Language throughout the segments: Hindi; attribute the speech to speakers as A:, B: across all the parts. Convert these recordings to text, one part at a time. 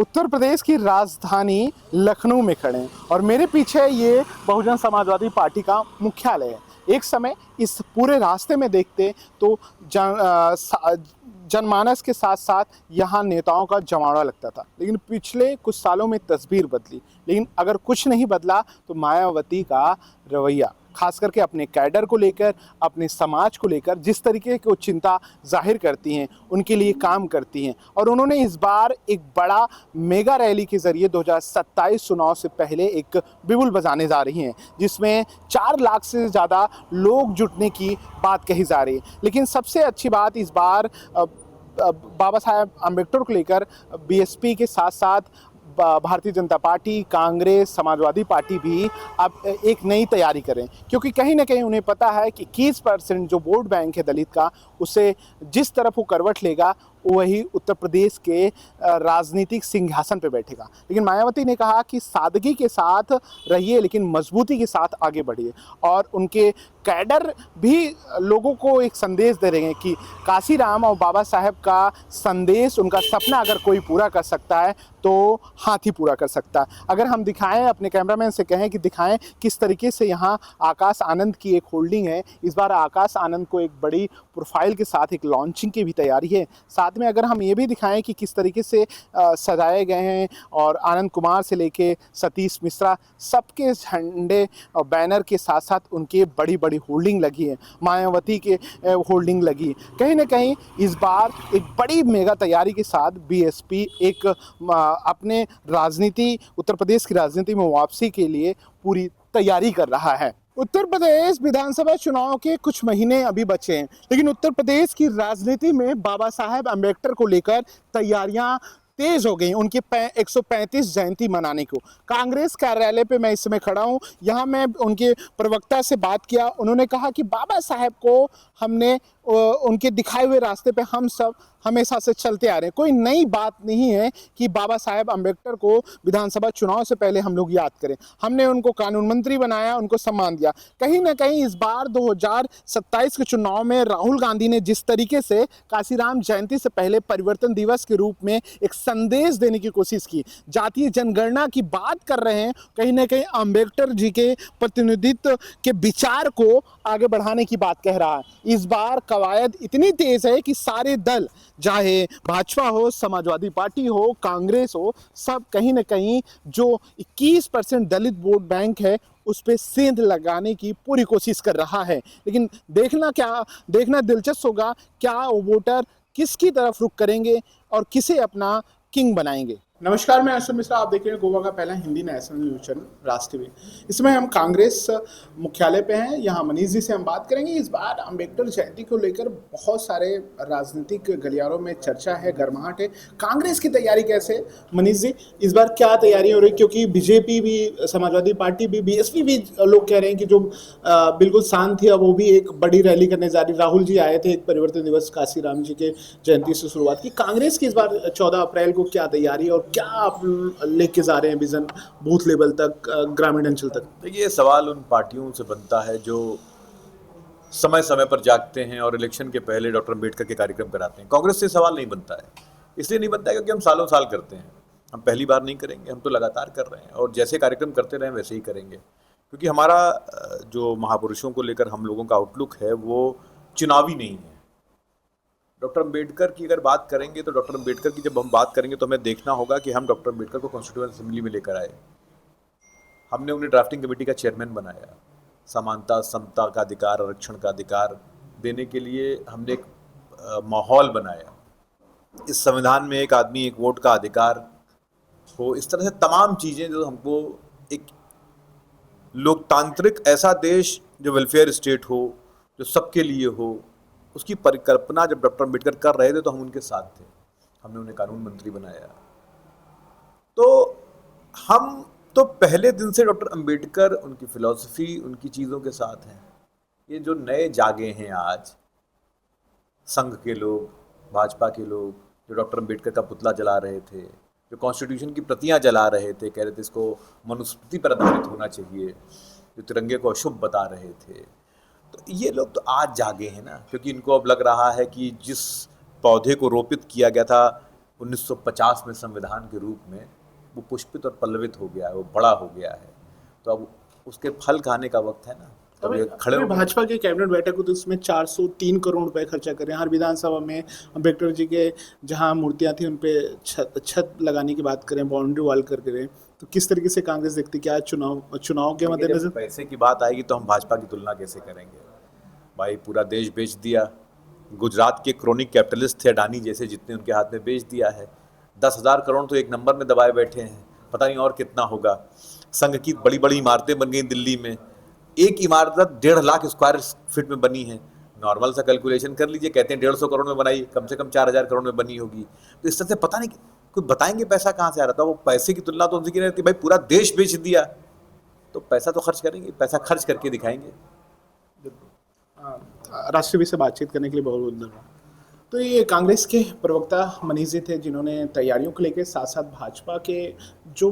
A: उत्तर प्रदेश की राजधानी लखनऊ में खड़े हैं और मेरे पीछे ये बहुजन समाजवादी पार्टी का मुख्यालय है। एक समय इस पूरे रास्ते में देखते तो जनमानस के साथ साथ यहाँ नेताओं का जमावड़ा लगता था, लेकिन पिछले कुछ सालों में तस्वीर बदली। लेकिन अगर कुछ नहीं बदला तो मायावती का रवैया, खास करके अपने कैडर को लेकर, अपने समाज को लेकर जिस तरीके की वो चिंता जाहिर करती हैं, उनके लिए काम करती हैं। और उन्होंने इस बार एक बड़ा मेगा रैली के जरिए 2027 चुनाव से पहले एक बिगुल बजाने जा रही हैं, जिसमें 4 लाख से ज़्यादा लोग जुटने की बात कही जा रही है। लेकिन सबसे अच्छी बात इस बार बाबा साहेब अम्बेडकर को लेकर बीएसपी के साथ साथ भारतीय जनता पार्टी, कांग्रेस, समाजवादी पार्टी भी अब एक नई तैयारी करें, क्योंकि कहीं ना कहीं उन्हें पता है कि 21% जो वोट बैंक है दलित का, उसे जिस तरफ वो करवट लेगा वही उत्तर प्रदेश के राजनीतिक सिंहासन पर बैठेगा। लेकिन मायावती ने कहा कि सादगी के साथ रहिए लेकिन मजबूती के साथ आगे बढ़िए, और उनके कैडर भी लोगों को एक संदेश दे रहे हैं कि काशीराम और बाबा साहेब का संदेश, उनका सपना अगर कोई पूरा कर सकता है तो हाथी पूरा कर सकता है। अगर हम दिखाएं, अपने कैमरामैन से कहें कि दिखाएं किस तरीके से यहाँ आकाश आनंद की एक होल्डिंग है। इस बार आकाश आनंद को एक बड़ी प्रोफाइल के साथ एक लॉन्चिंग की भी तैयारी है। साथ में अगर हम ये भी दिखाएं कि किस तरीके से सजाए गए हैं, और आनंद कुमार से लेके सतीश मिश्रा, सबके झंडे और बैनर के साथ साथ उनके बड़ी बड़ी होल्डिंग लगी है, मायावती के होल्डिंग लगी है। कहीं ना कहीं इस बार एक बड़ी मेगा तैयारी के साथ बीएसपी एक अपने राजनीति, उत्तर प्रदेश की राजनीति में वापसी के लिए पूरी तैयारी कर रहा है। उत्तर प्रदेश विधानसभा चुनाव के कुछ महीने अभी बचे हैं, लेकिन उत्तर प्रदेश की राजनीति में बाबा साहेब अम्बेडकर को लेकर तैयारियां तेज हो गई उनकी 135 जयंती मनाने को। कांग्रेस कार्यालय पे मैं इस समय खड़ा हूँ, यहाँ मैं उनके प्रवक्ता से बात किया। उन्होंने कहा कि बाबा साहेब को हमने उनके दिखाए हुए रास्ते पे हम सब हमेशा से चलते आ रहे हैं। कोई नई बात नहीं है कि बाबा साहेब अम्बेडकर को विधानसभा चुनाव से पहले हम लोग याद करें। हमने उनको कानून मंत्री बनाया, उनको सम्मान दिया। कहीं ना कहीं इस बार 2027 के चुनाव में राहुल गांधी ने जिस तरीके से काशीराम जयंती से पहले परिवर्तन दिवस के रूप में एक संदेश देने की कोशिश की, जातीय जनगणना की बात कर रहे हैं, कहीं ना कहीं अम्बेडकर जी के प्रतिनिधित्व के विचार को आगे बढ़ाने की बात कह रहा है। इस बार कवायद इतनी तेज है कि सारे दल, चाहे भाजपा हो, समाजवादी पार्टी हो, कांग्रेस हो, सब कहीं ना कहीं जो 21% दलित वोट बैंक है उस पर सेंध लगाने की पूरी कोशिश कर रहा है। लेकिन देखना दिलचस्प होगा, क्या वोटर किसकी तरफ रुख करेंगे और किसे अपना किंग बनाएंगे। नमस्कार, मैं अशोक मिश्रा, आप देख रहे हैं गोवा का पहला हिंदी नेशनल न्यूज चैनल राष्ट्र टीवी। इसमें हम कांग्रेस मुख्यालय पे हैं, यहाँ मनीष जी से हम बात करेंगे। इस बार अम्बेडकर जयंती को लेकर बहुत सारे राजनीतिक गलियारों में चर्चा है, गर्माहट है। कांग्रेस की तैयारी कैसे है मनीष जी? इस बार क्या तैयारी हो रही है? क्योंकि बीजेपी भी, समाजवादी पार्टी भी, बीएसपी भी लोग कह रहे हैं कि जो बिल्कुल शांत थी अब वो भी एक बड़ी रैली करने जा रही। राहुल जी आए थे एक परिवर्तन दिवस काशीराम जी के जयंती से शुरुआत की। कांग्रेस की इस बार 14 अप्रैल को क्या तैयारी और क्या आप लेके जा रहे हैं विजन बूथ लेवल तक, ग्रामीण अंचल तक?
B: देखिए, सवाल उन पार्टियों से बनता है जो समय समय पर जागते हैं और इलेक्शन के पहले डॉक्टर अम्बेडकर के कार्यक्रम कराते हैं। कांग्रेस से सवाल नहीं बनता है, इसलिए नहीं बनता है क्योंकि हम सालों साल करते हैं। हम पहली बार नहीं करेंगे, हम तो लगातार कर रहे हैं और जैसे कार्यक्रम करते रहे वैसे ही करेंगे, क्योंकि हमारा जो महापुरुषों को लेकर हम लोगों का आउटलुक है वो चुनावी नहीं है। डॉक्टर अम्बेडकर की अगर बात करेंगे तो डॉक्टर अम्बेडकर की जब हम बात करेंगे तो हमें देखना होगा कि हम डॉक्टर अम्बेडकर को कॉन्स्टिट्यूएंट असेंबली में लेकर आए। हमने उन्हें ड्राफ्टिंग कमेटी का चेयरमैन बनाया। समानता, समता का अधिकार, आरक्षण का अधिकार देने के लिए हमने एक माहौल बनाया। इस संविधान में एक आदमी एक वोट का अधिकार हो, इस तरह से तमाम चीज़ें जो हमको एक लोकतांत्रिक ऐसा देश जो वेलफेयर स्टेट हो, जो सबके लिए हो, उसकी परिकल्पना जब डॉक्टर अम्बेडकर कर रहे थे तो हम उनके साथ थे। हमने उन्हें कानून मंत्री बनाया। तो हम तो पहले दिन से डॉक्टर अम्बेडकर, उनकी फिलॉसफी, उनकी चीज़ों के साथ हैं। ये जो नए जागे हैं आज, संघ के लोग, भाजपा के लोग, जो डॉक्टर अम्बेडकर का पुतला जला रहे थे, जो कॉन्स्टिट्यूशन की प्रतियां जला रहे थे, कह रहे थे इसको मनुस्मृति पर आधारित होना चाहिए, जो तिरंगे को अशुभ बता रहे थे, तो ये लोग तो आज जागे हैं ना, क्योंकि इनको अब लग रहा है कि जिस पौधे को रोपित किया गया था 1950 में संविधान के रूप में वो पुष्पित और पल्लवित हो गया है, वो बड़ा हो गया है। तो अब उसके फल खाने का वक्त है ना। तो ये खड़े
A: अभी
B: हो
A: भाजपा की कैबिनेट बैठक हुई तो उसमें 403 करोड़ रुपए खर्चा करें। हर विधानसभा में अम्बेडकर जी के जहां मूर्तियां थी उन पे छत लगाने की बात करें, बाउंड्री वॉल कर करें, तो किस तरीके से कांग्रेस देखती, क्या चुनाव के मद्देनजर?
B: पैसे की बात आएगी तो हम भाजपा की तुलना कैसे करेंगे भाई? पूरा देश बेच दिया। गुजरात के क्रोनिक कैपिटलिस्ट थे अडानी जैसे, जितने उनके हाथ में बेच दिया है। 10,000 करोड़ तो एक नंबर में दबाए बैठे हैं, पता नहीं और कितना होगा। संघ की बड़ी बड़ी इमारतें बन गई दिल्ली में, एक इमारत 1.5 लाख स्क्वायर फीट में बनी है। नॉर्मल सा कैलकुलेशन कर लीजिए, कहते हैं 150 करोड़ में बनाई, कम से कम 4,000 करोड़ में बनी होगी। तो इस तरह से पता नहीं कोई बताएंगे पैसा कहाँ से आ रहा था। वो पैसे की तुलना तो उनसे की रहती, भाई पूरा देश बेच दिया तो पैसा तो खर्च करेंगे, पैसा खर्च करके दिखाएंगे।
A: राष्ट्रपति से बातचीत करने के लिए बहुत बहुत धन्यवाद। तो ये कांग्रेस के प्रवक्ता मनीष जी थे, जिन्होंने तैयारियों को लेकर साथ साथ भाजपा के जो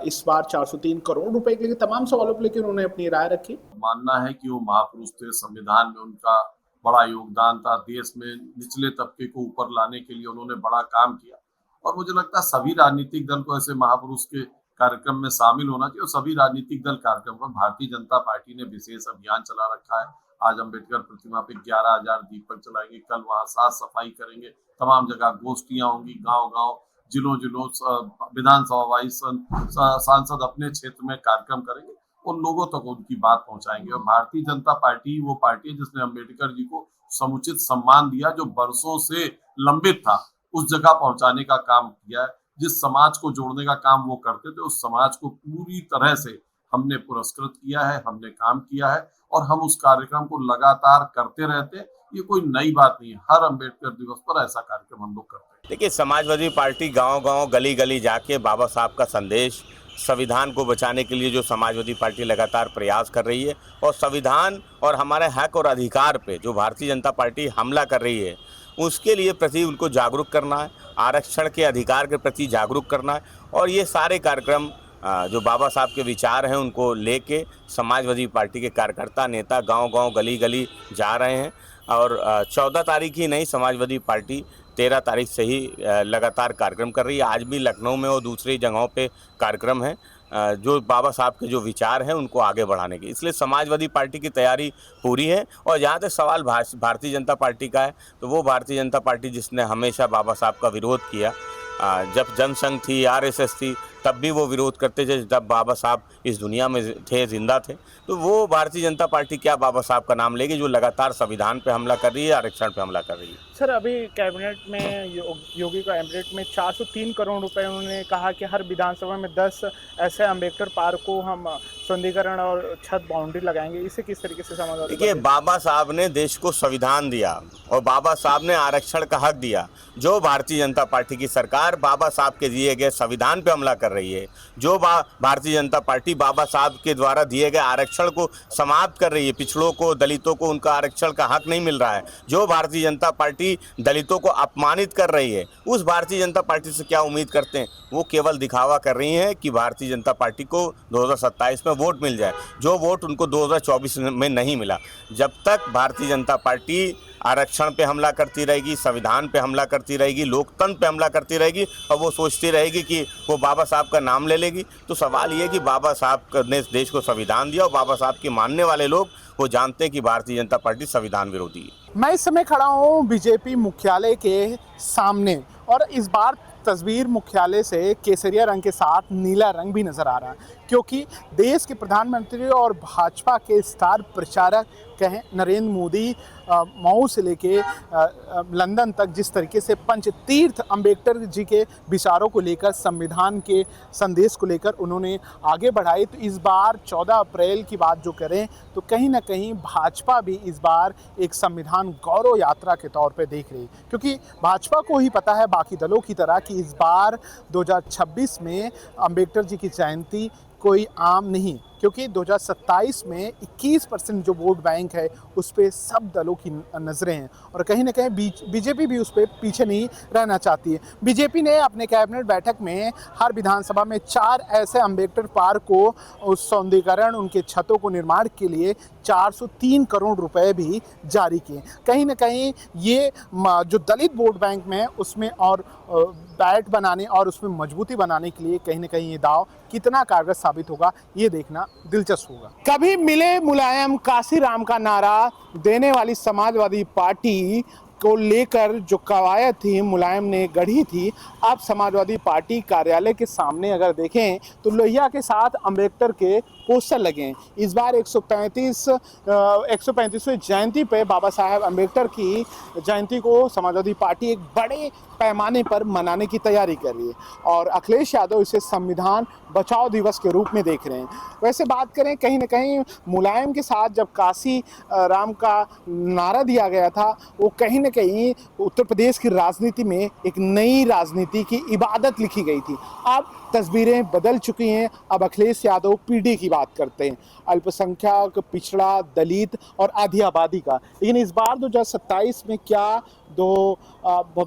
A: इस बार 403 करोड़ रुपए के लिए तमाम सवालों को लेकर उन्होंने अपनी राय रखी।
C: मानना है कि वो महापुरुष थे, संविधान में उनका बड़ा योगदान था, देश में निचले तबके को ऊपर लाने के लिए उन्होंने बड़ा काम किया। और मुझे लगता है सभी राजनीतिक दल को ऐसे महापुरुष के कार्यक्रम में शामिल होना चाहिए। और सभी राजनीतिक दल कार्यक्रम पर, भारतीय जनता पार्टी ने विशेष अभियान चला रखा है। आज अम्बेडकर प्रतिमा पे 11,000 दीपक जलाएंगे, कल वहाँ साफ सफाई करेंगे, तमाम जगह गोष्ठियां होंगी, गांव-गांव, जिलों-जिलों विधानसभा वाइज सांसद अपने क्षेत्र में कार्यक्रम करेंगे, उन लोगों तक उनकी बात पहुंचाएंगे। और भारतीय जनता पार्टी वो पार्टी है जिसने अम्बेडकर जी को समुचित सम्मान दिया, जो बरसों से लंबित था, उस जगह पहुंचाने का काम किया है। जिस समाज को जोड़ने का काम वो करते थे, उस समाज को पूरी तरह से हमने पुरस्कृत किया है, हमने काम किया है और हम उस कार्यक्रम को लगातार करते रहते हैं। ये कोई नई बात नहीं है, हर अम्बेडकर दिवस पर ऐसा कार्यक्रम हम लोग करते हैं।
D: देखिए, समाजवादी पार्टी गांव-गांव, गली-गली जाके बाबा साहब का संदेश, संविधान को बचाने के लिए जो समाजवादी पार्टी लगातार प्रयास कर रही है, और संविधान और हमारे हक और अधिकार पे जो भारतीय जनता पार्टी हमला कर रही है, उसके लिए प्रति उनको जागरूक करना है, आरक्षण के अधिकार के प्रति जागरूक करना है। और ये सारे कार्यक्रम जो बाबा साहब के विचार हैं उनको लेके समाजवादी पार्टी के कार्यकर्ता, नेता गांव-गांव, गली-गली जा रहे हैं। और 14 तारीख ही नहीं, समाजवादी पार्टी 13 तारीख से ही लगातार कार्यक्रम कर रही है। आज भी लखनऊ में और दूसरी जगहों पे कार्यक्रम है जो बाबा साहब के जो विचार हैं उनको आगे बढ़ाने की। इसलिए समाजवादी पार्टी की तैयारी पूरी है। और जहाँ तक सवाल भारतीय जनता पार्टी का है, तो वो भारतीय जनता पार्टी जिसने हमेशा बाबा साहब का विरोध किया, जब जनसंघ थी, आरएसएस थी, तब भी वो विरोध करते थे जब बाबा साहब इस दुनिया में थे, जिंदा थे। तो वो भारतीय जनता पार्टी क्या बाबा साहब का नाम लेगी जो लगातार संविधान पे हमला कर रही है, आरक्षण पे हमला कर रही है।
A: सर, अभी कैबिनेट में योगी कैबिनेट में 403 करोड़ रुपए, उन्होंने कहा कि हर विधानसभा में 10 ऐसे अम्बेडकर पार्क को हम सौंदर्यीकरण और छत बाउंड्री लगाएंगे। इसे किस तरीके से समझ?
D: देखिए, बाबा साहब ने देश को संविधान दिया और बाबा साहब ने आरक्षण का हक दिया। जो भारतीय जनता पार्टी की सरकार बाबा साहब के दिए गए संविधान पे हमला कर रही है, जो भारतीय जनता पार्टी बाबा साहब के द्वारा दिए गए आरक्षण को समाप्त कर रही है, पिछड़ों को, दलितों को उनका आरक्षण का हक नहीं मिल रहा है, जो भारतीय जनता पार्टी दलितों को अपमानित कर रही है, उस भारतीय जनता पार्टी से क्या उम्मीद करते हैं? वो केवल दिखावा कर रही हैं कि भारतीय जनता पार्टी को 2027 में वोट मिल जाए, जो वोट उनको 2024 में नहीं मिला। जब तक भारतीय जनता पार्टी आरक्षण पे हमला करती रहेगी, संविधान पे हमला करती रहेगी, लोकतंत्र पे हमला करती रहेगी और वो सोचती रहेगी कि वो बाबा साहब का नाम ले लेगी, तो सवाल ये है कि बाबा साहब ने देश को संविधान दिया और बाबा साहब के मानने वाले लोग वो जानते हैं कि भारतीय जनता पार्टी संविधान विरोधी है।
A: मैं इस समय खड़ा हूँ बीजेपी मुख्यालय के सामने और इस बार तस्वीर मुख्यालय से केसरिया रंग के साथ नीला रंग भी नज़र आ रहा है, क्योंकि देश के प्रधानमंत्री और भाजपा के स्टार प्रचारक कहें नरेंद्र मोदी मऊ से लेके लंदन तक जिस तरीके से पंचतीर्थ अम्बेडकर जी के विचारों को लेकर, संविधान के संदेश को लेकर उन्होंने आगे बढ़ाई, तो इस बार 14 अप्रैल की बात जो करें तो कहीं ना कहीं भाजपा भी इस बार एक संविधान गौरव यात्रा के तौर पे देख रही, क्योंकि भाजपा को ही पता है बाकी दलों की तरह कि इस बार 2026 में अम्बेडकर जी की जयंती कोई आम नहीं, क्योंकि 2027 में 21% जो वोट बैंक है उस पर सब दलों की नज़रें हैं और कहीं ना कहीं बीजेपी भी उस पर पीछे नहीं रहना चाहती है। बीजेपी ने अपने कैबिनेट बैठक में हर विधानसभा में 4 ऐसे अम्बेडकर पार्क को सौंदर्यीकरण, उनके छतों को निर्माण के लिए 403 करोड़ रुपए भी जारी किए। कहीं ना कहीं ये जो दलित वोट बैंक में उसमें और बैठ बनाने और उसमें मजबूती बनाने के लिए कहीं ना कहीं ये दाव कितना कारगर साबित होगा ये देखना दिलचस्प होगा। कभी मिले मुलायम काशीराम का नारा देने वाली समाजवादी पार्टी को लेकर जो कवायद थी मुलायम ने गढ़ी थी, अब समाजवादी पार्टी कार्यालय के सामने अगर देखें तो लोहिया के साथ अम्बेडकर के पोस्टर लगे हैं। इस बार 135वीं जयंती पे बाबा साहेब अम्बेडकर की जयंती को समाजवादी पार्टी एक बड़े पैमाने पर मनाने की तैयारी कर रही है और अखिलेश यादव इसे संविधान बचाओ दिवस के रूप में देख रहे हैं। वैसे बात करें कहीं ना कहीं मुलायम के साथ जब काशी राम का नारा दिया गया था, वो कहीं ना कहीं उत्तर प्रदेश की राजनीति में एक नई राजनीति की इबादत लिखी गई थी। अब तस्वीरें बदल चुकी हैं। अब अखिलेश यादव पीढ़ी की बात करते हैं, अल्पसंख्यक, पिछड़ा, दलित और आधी आबादी का। लेकिन इस बार 2027 में क्या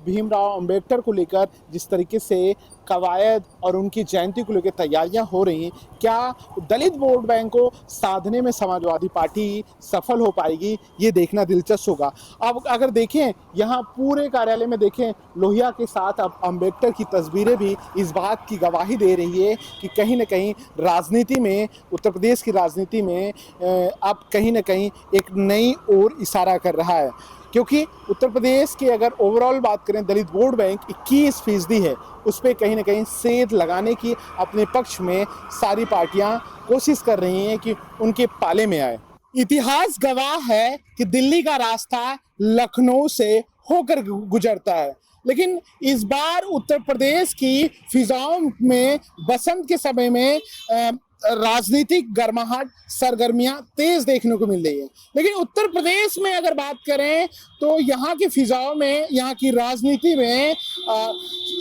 A: भीमराव अंबेडकर को लेकर जिस तरीके से कवायद और उनकी जयंती को लेकर तैयारियां हो रही हैं, क्या दलित वोट बैंक को साधने में समाजवादी पार्टी सफल हो पाएगी, ये देखना दिलचस्प होगा। अब अगर देखें यहाँ पूरे कार्यालय में देखें, लोहिया के साथ अब अम्बेडकर की तस्वीरें भी इस बात की गवाही दे रही है कि कहीं ना कहीं राजनीति में, उत्तर प्रदेश की राजनीति में अब कहीं ना कहीं एक नई ओर इशारा कर रहा है। क्योंकि उत्तर प्रदेश की अगर ओवरऑल बात करें, दलित वोट बैंक 21% है, उस पर कहीं ना कहीं सेध लगाने की अपने पक्ष में सारी पार्टियां कोशिश कर रही हैं कि उनके पाले में आए। इतिहास गवाह है कि दिल्ली का रास्ता लखनऊ से होकर गुजरता है, लेकिन इस बार उत्तर प्रदेश की फिजाओं में बसंत के समय में राजनीतिक गर्माहट, सरगर्मियां तेज देखने को मिल रही है। लेकिन उत्तर प्रदेश में अगर बात करें तो यहाँ की फिजाओं में, यहाँ की राजनीति में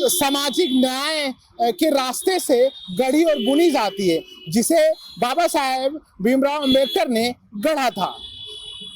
A: सामाजिक न्याय के रास्ते से गढ़ी और बुनी जाती है, जिसे बाबा साहेब भीमराव अंबेडकर ने गढ़ा था।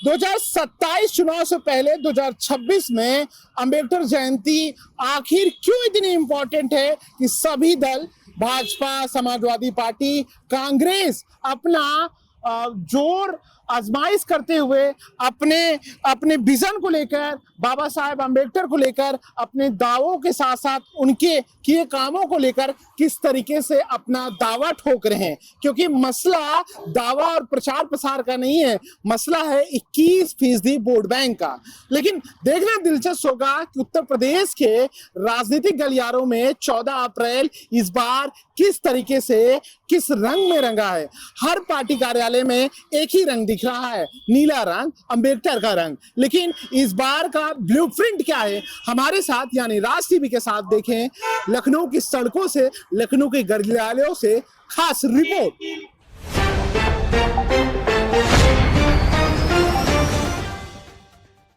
A: 2027 चुनाव से पहले 2026 में अंबेडकर जयंती आखिर क्यों इतनी इंपॉर्टेंट है कि सभी दल, भाजपा, समाजवादी पार्टी, कांग्रेस अपना जोर आजमाइश करते हुए अपने विजन को लेकर, बाबा साहेब अम्बेडकर को लेकर, अपने दावों के साथ साथ उनके किए कामों को लेकर किस तरीके से अपना दावा ठोक रहे हैं। क्योंकि मसला दावा और प्रचार प्रसार का नहीं है, मसला है 21% वोट बैंक का। लेकिन देखना दिलचस्प होगा कि उत्तर प्रदेश के राजनीतिक गलियारों में 14 अप्रैल इस बार किस तरीके से, किस रंग में रंगा है। हर पार्टी कार्यालय में एक ही रंग दिख रहा है, नीला रंग, अंबेडकर का रंग। लेकिन इस बार का ब्लूप्रिंट क्या है, हमारे साथ यानी राज टीवी के साथ देखें लखनऊ की सड़कों से, लखनऊ के गलियारों से खास रिपोर्ट।